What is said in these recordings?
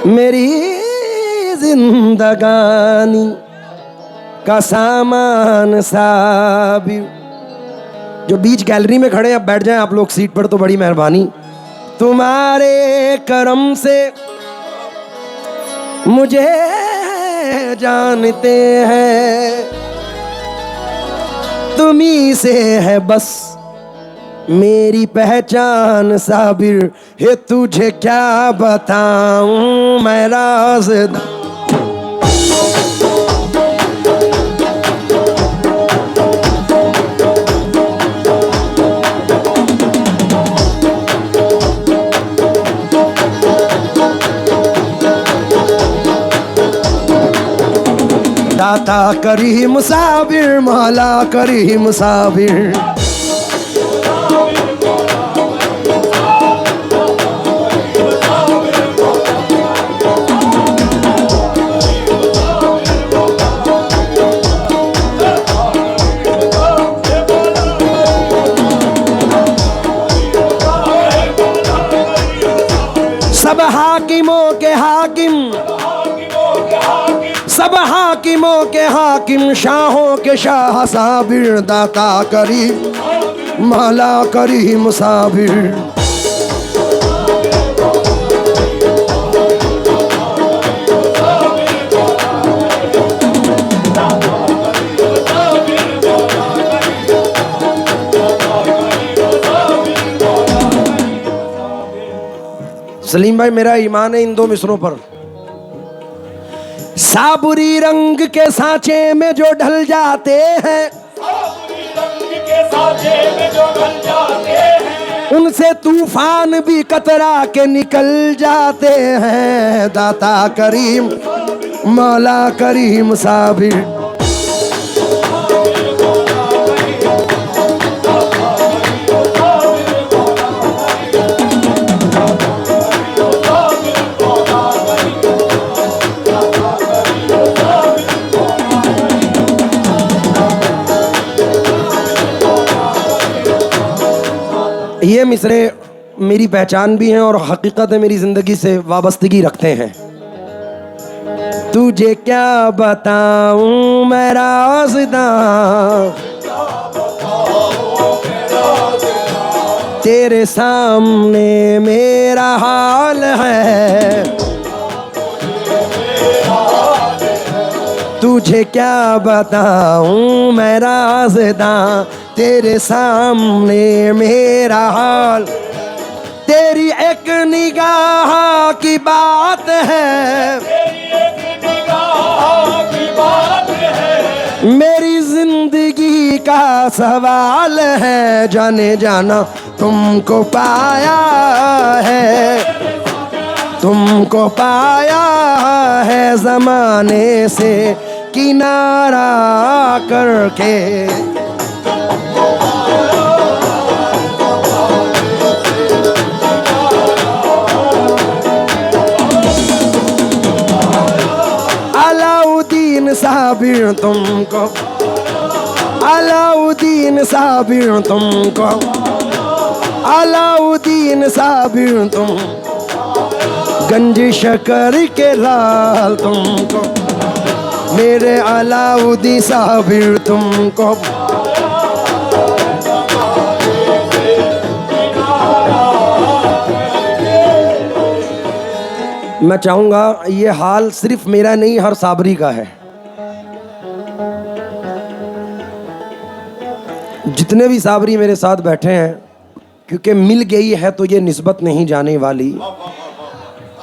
मेरी जिंदगानी का सामान साबिर। जो बीच गैलरी में खड़े हैं, अब बैठ जाएं आप लोग सीट पर तो बड़ी मेहरबानी। तुम्हारे करम से मुझे जानते हैं, तुम्ही से है बस मेरी पहचान साबिर। हे तुझे क्या बताऊं मैं राज़। दाता करीम साबिर, मौला करीम साबिर। सब हाकिमों के हाकिम, सब हाकिमों के हाकिम, शाहों के शाह साबिर। दाता करीम, मौला करीम साबिर। सलीम भाई, मेरा ईमान है इन दो मिसरों पर। साबुरी रंग के सांचे में जो ढल जाते हैं, उनसे तूफान भी कतरा के निकल जाते हैं। दाता करीम, मौला करीम साबिर। ये मिसरे मेरी पहचान भी हैं और हकीकत है, मेरी जिंदगी से वाबस्तगी रखते हैं। तुझे क्या बताऊं मैं राज़दां, तेरे सामने मेरा हाल है। तुझे क्या बताऊं मैं राज़दां, तेरे सामने मेरा हाल। तेरी एक निगाह की बात है, मेरी जिंदगी का सवाल है। जाने जाना तुमको पाया है, तुमको पाया है ज़माने से किनारा करके। अलाउद्दीन साबिर तुमको, अलाउद्दीन साबिर तुमको, अलाउद्दीन साबिर तुम, गंज शकर के लाल तुमको, मेरे अलाउद्दीन साबिर तुमको। मैं चाहूंगा ये हाल सिर्फ मेरा नहीं, हर साबरी का है। जितने भी साबरी मेरे साथ बैठे हैं, क्योंकि मिल गई है तो ये निस्बत नहीं जाने वाली।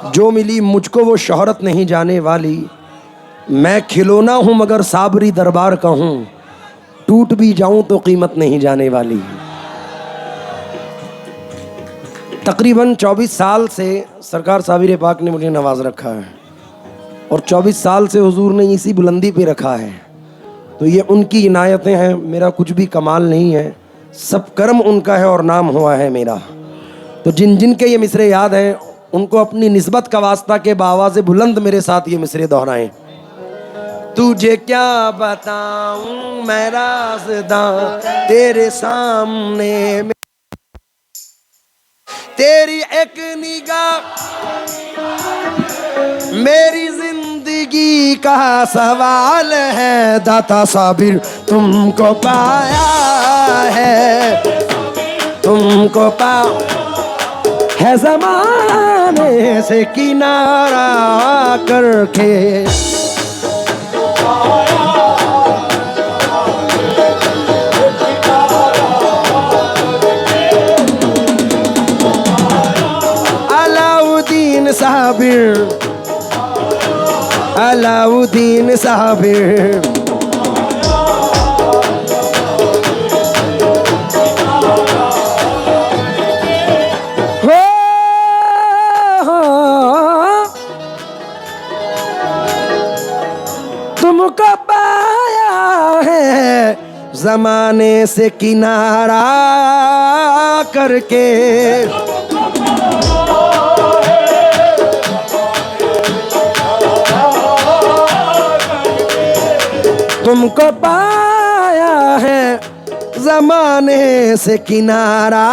जो मिली मुझको वो शोहरत नहीं जाने वाली। मैं खिलौना हूं मगर साबरी दरबार का हूं, टूट भी जाऊं तो कीमत नहीं जाने वाली। तकरीबन 24 साल से सरकार साबिर पाक ने मुझे नवाज रखा है और 24 साल से हुजूर ने इसी बुलंदी पे रखा है। तो ये उनकी इनायतें हैं, मेरा कुछ भी कमाल नहीं है, सब कर्म उनका है और नाम हुआ है मेरा। तो जिन जिन के ये मिसरे याद हैं उनको अपनी निस्बत का वास्ता के बावाज़े बुलंद मेरे साथ ये मिसरे दोहराएं। तुझे क्या बताऊं मैं राज़दां, तेरे सामने तेरी एक निगाह मेरी जिंदगी का सवाल है, दाता साबिर तुमको पाया है, तुमको पा है ज़माने से किनारा करके। अलाउद्दीन साबिर, अलाउद्दीन साबिर, तुमको पाया है ज़माने से किनारा करके। तुमको पाया है ज़माने से किनारा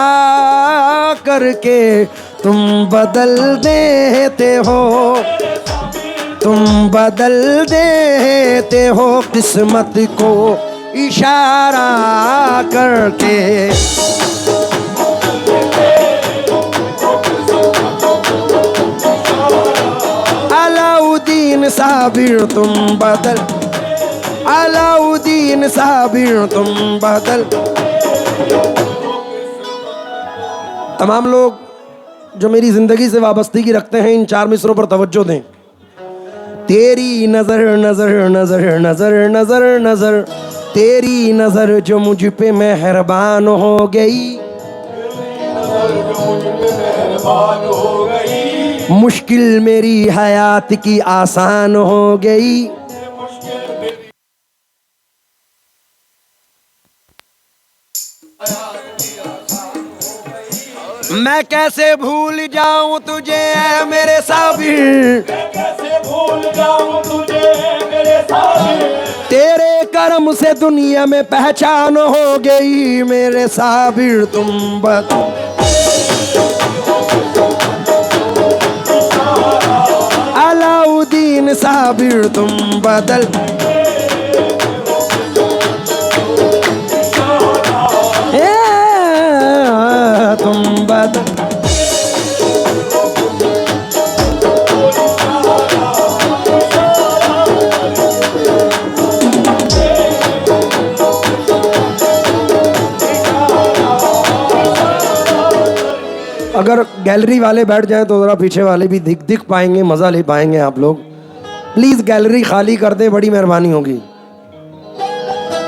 करके। तुम बदल देते हो, तुम बदल देते हो किस्मत को इशारा करके। अलाउद्दीन साबिर तुम बदल, अलाउद्दीन साबिर तुम बदल। तमाम लोग जो मेरी जिंदगी से वाबस्तगी रखते हैं इन चार मिसरों पर तवज्जो दें। तेरी नजर नजर नजर नजर नजर नजर, तेरी नजर जो मुझ पे मेहरबान हो गई, मुश्किल मेरी हयात की आसान हो गई। मैं कैसे भूल जाऊं तुझे ऐ मेरे साबिर, कैसे भूल जाऊं तुझे मेरे साबिर। तेरे करम से दुनिया में पहचान हो गई मेरे साबिर तुम बदल। अलाउद्दीन साबिर तुम बदल। तुम बदल। अगर गैलरी वाले बैठ जाएं तो ज़रा पीछे वाले भी दिख पाएंगे, मज़ा ले पाएंगे आप लोग। प्लीज़ गैलरी खाली कर दें, बड़ी मेहरबानी होगी।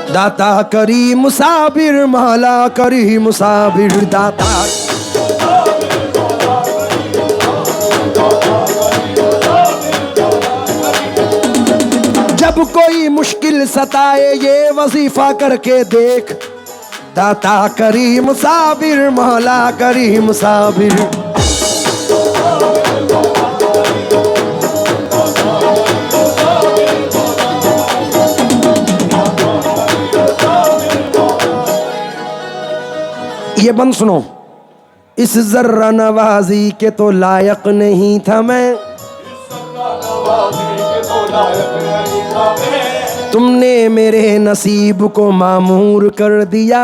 दाता करीम साबिर, मौला करीम साबिर, दाता जब कोई मुश्किल सताए ये वजीफा करके देख। दाता करीम साबिर, मौला करीम साबिर। ये बंद सुनो। इस जर्रा नवाजी के तो लायक नहीं था मैं, तुमने मेरे नसीब को मामूर कर दिया।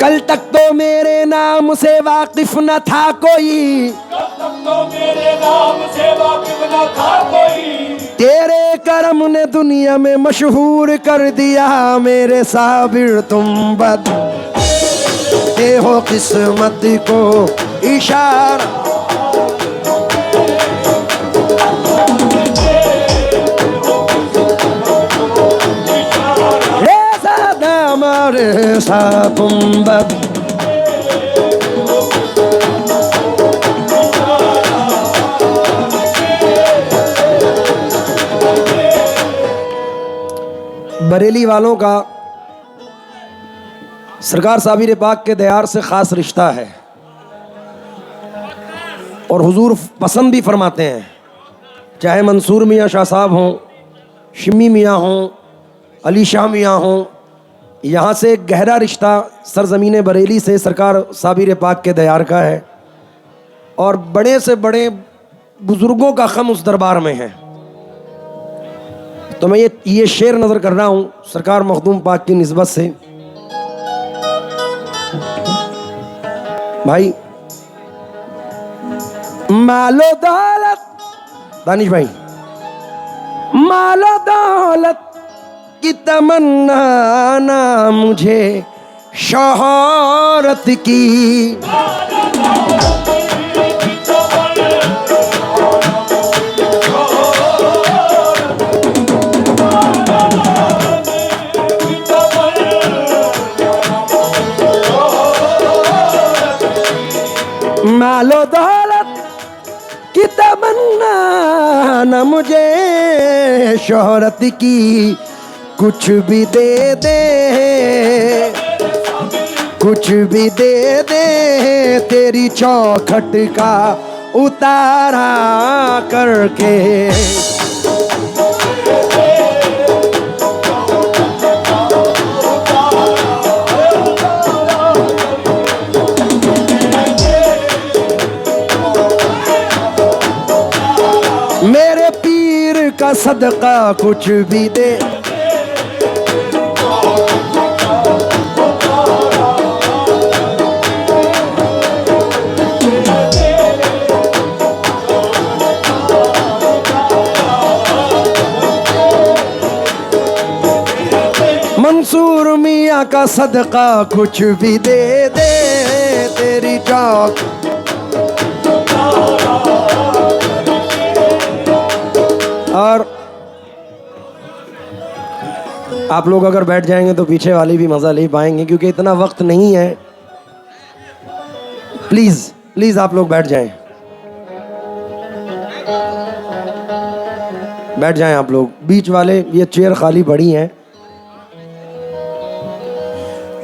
कल तक तो मेरे नाम से वाकिफ न था कोई, तेरे करम ने दुनिया में मशहूर कर दिया मेरे साबिर तुम बदलते हो किस्मत को इशारा। हमारे साथ तुम बरेली वालों का सरकार साबिर पाक के दयार से ख़ास रिश्ता है और हुजूर पसंद भी फरमाते हैं। चाहे मंसूर मियाँ शाह साहब हों, शिमी मियाँ हों, अली शाह मियाँ हों, यहाँ से एक गहरा रिश्ता सरज़मीन बरेली से सरकार साबिर पाक के दयार का है। और बड़े से बड़े बुजुर्गों का खम उस दरबार में है। तो मैं ये शेर नजर कर रहा हूं सरकार मखदूम पाक की निस्बत से। भाई मालो दौलत, दानिश भाई, मालो दौलत की तमन्ना ना मुझे शोहरत की, मालो दौलत की तमन्ना न मुझे शोहरत की, कुछ भी दे दे, कुछ भी दे दे तेरी चौखट का उतारा करके। मेरे पीर का सदका कुछ भी दे, मंसूर मियाँ का सदका कुछ भी दे दे तेरी चौक। और आप लोग अगर बैठ जाएंगे तो पीछे वाले भी मजा ले पाएंगे, क्योंकि इतना वक्त नहीं है। प्लीज प्लीज आप लोग बैठ जाएं, बैठ जाएं आप लोग। बीच वाले ये चेयर खाली पड़ी हैं।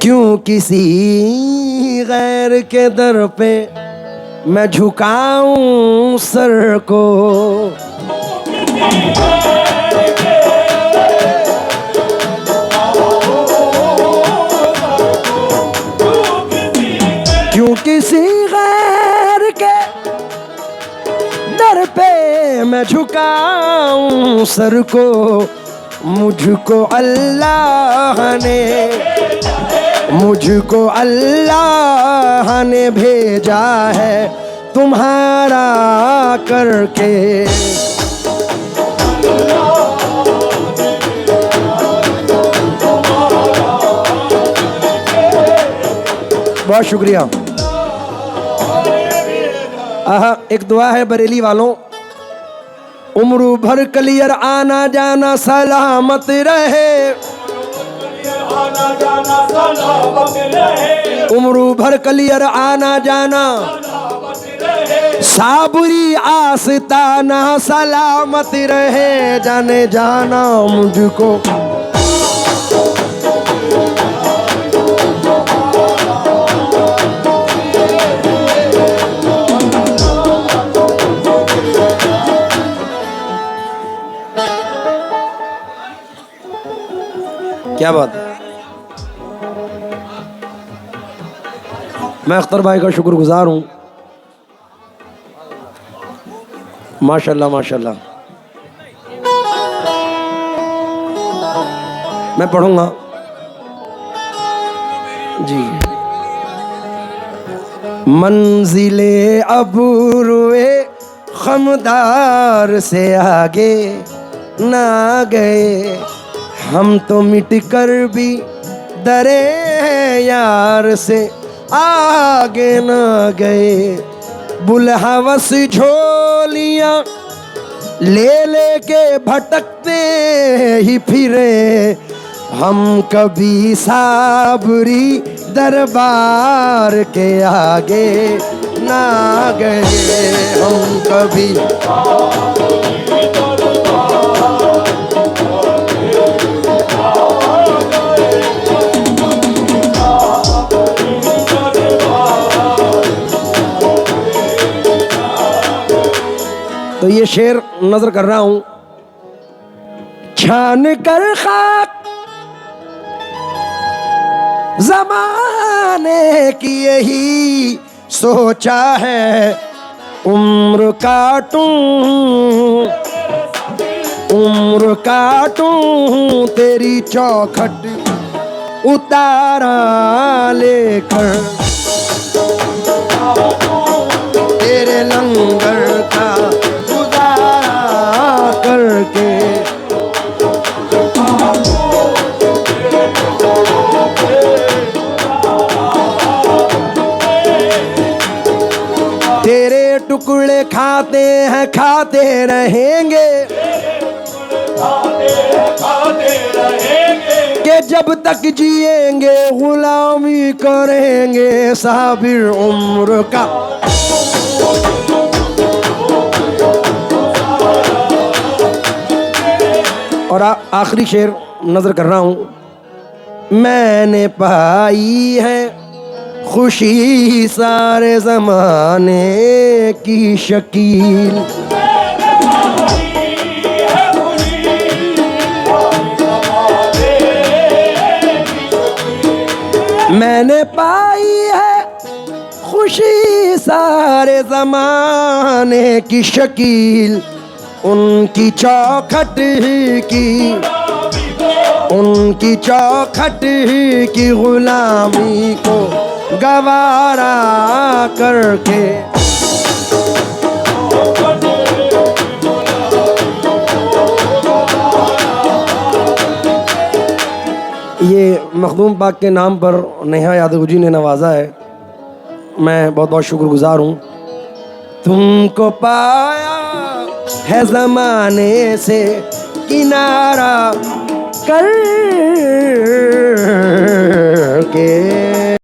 क्यों किसी गैर के दर पे मैं झुकाऊं सर को, क्यों किसी गैर के दर पे मैं झुकाऊं सर को, मुझको अल्लाह ने भेजा है तुम्हारा करके। बहुत शुक्रिया। एक दुआ है बरेली वालों, उम्र भर कलियर आना जाना सलामत रहे, उम्र भर कलियर आना जाना साबुरी आस्ताना सलामत रहे, जाने जाना मुझको क्या बात है। मैं अख्तर भाई का शुक्रगुजार हूँ। माशाल्लाह माशाल्लाह। मैं पढ़ूंगा जी। मंजिले अबूरुए खमदार से आगे ना गए, हम तो मिट कर भी दरे यार से आगे न गए। बुलहवस झोलियाँ ले लेके भटकते ही फिरे, हम कभी साबरी दरबार के आगे ना गए, हम कभी तो ये शेर नजर कर रहा हूं। छान कर खाक जमाने की यही सोचा है, उम्र काटूं, उम्र काटूं तेरी चौखट उतारा लेकर, तेरे लंगर का गुजारा करके। तेरे टुकड़े खाते हैं खाते रहेंगे, कि जब तक जिएंगे गुलामी करेंगे साबिर उम्र का। और आखिरी शेर नजर कर रहा हूं। मैंने पाई है खुशी सारे जमाने की शकील, मैंने पाई है खुशी सारे जमाने की शकील, उनकी चौखट की, उनकी चौखट की गुलामी को गवारा करके। ये मखदूम पाक के नाम पर नेहा यादव जी ने नवाजा है, मैं बहुत बहुत शुक्रगुजार हूँ। तुमको पाया है ज़माने से किनारा कर के,